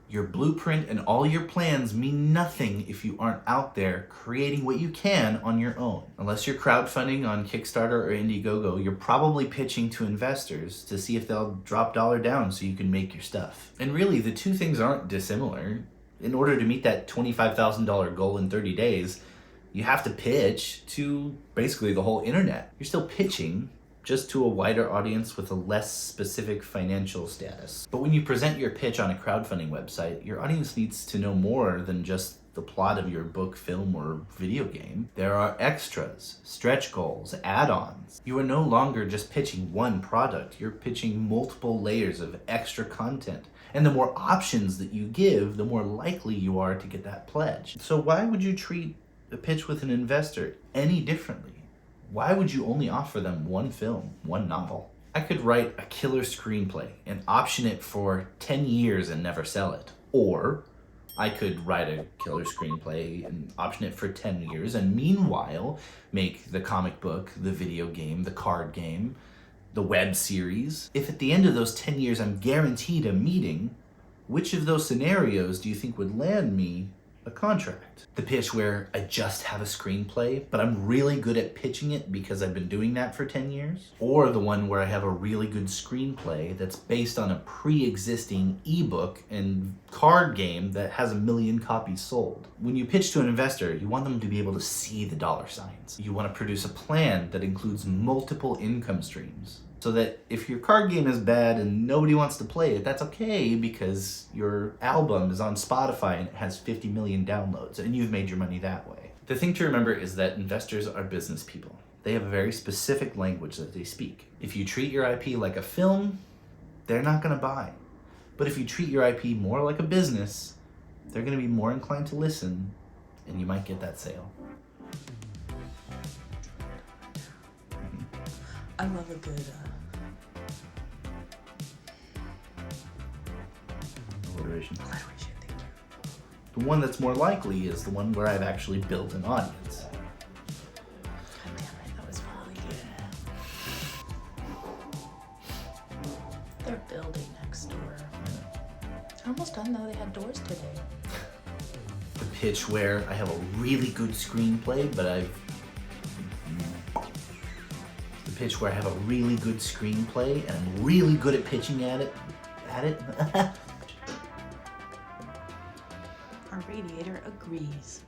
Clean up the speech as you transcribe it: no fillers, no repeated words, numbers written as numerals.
Your blueprint and all your plans mean nothing if you aren't out there creating what you can on your own. Unless you're crowdfunding on Kickstarter or Indiegogo, you're probably pitching to investors to see if they'll drop dollar down so you can make your stuff. And really, the two things aren't dissimilar. In order to meet that $25,000 goal in 30 days, you have to pitch to basically the whole internet. You're still pitching, just to a wider audience with a less specific financial status. But when you present your pitch on a crowdfunding website, your audience needs to know more than just the plot of your book, film, or video game. There are extras, stretch goals, add-ons. You are no longer just pitching one product, you're pitching multiple layers of extra content. And the more options that you give, the more likely you are to get that pledge. So why would you treat a pitch with an investor any differently? Why would you only offer them one film, one novel? I could write a killer screenplay and option it for 10 years and never sell it. Or I could write a killer screenplay and option it for 10 years and meanwhile make the comic book, the video game, the card game, the web series. If at the end of those 10 years I'm guaranteed a meeting, which of those scenarios do you think would land me a contract? The pitch where I just have a screenplay, but I'm really good at pitching it because I've been doing that for 10 years? Or the one where I have a really good screenplay that's based on a pre-existing ebook and card game that has 1 million copies sold? When you pitch to an investor, you want them to be able to see the dollar signs. You want to produce a plan that includes multiple income streams, so that if your card game is bad and nobody wants to play it, that's okay because your album is on Spotify and it has 50 million downloads and you've made your money that way. The thing to remember is that investors are business people. They have a very specific language that they speak. If you treat your IP like a film, they're not going to buy. But if you treat your IP more like a business, they're going to be more inclined to listen and you might get that sale. I love a good Alliteration. alliteration, thank you. The one that's more likely is the one where I've actually built an audience. God damn it, that was really good. They're building next door. They're almost done though, they had doors today. The pitch where I have a really good screenplay, but the pitch where I have a really good screenplay and I'm really good at pitching at it. Our radiator agrees.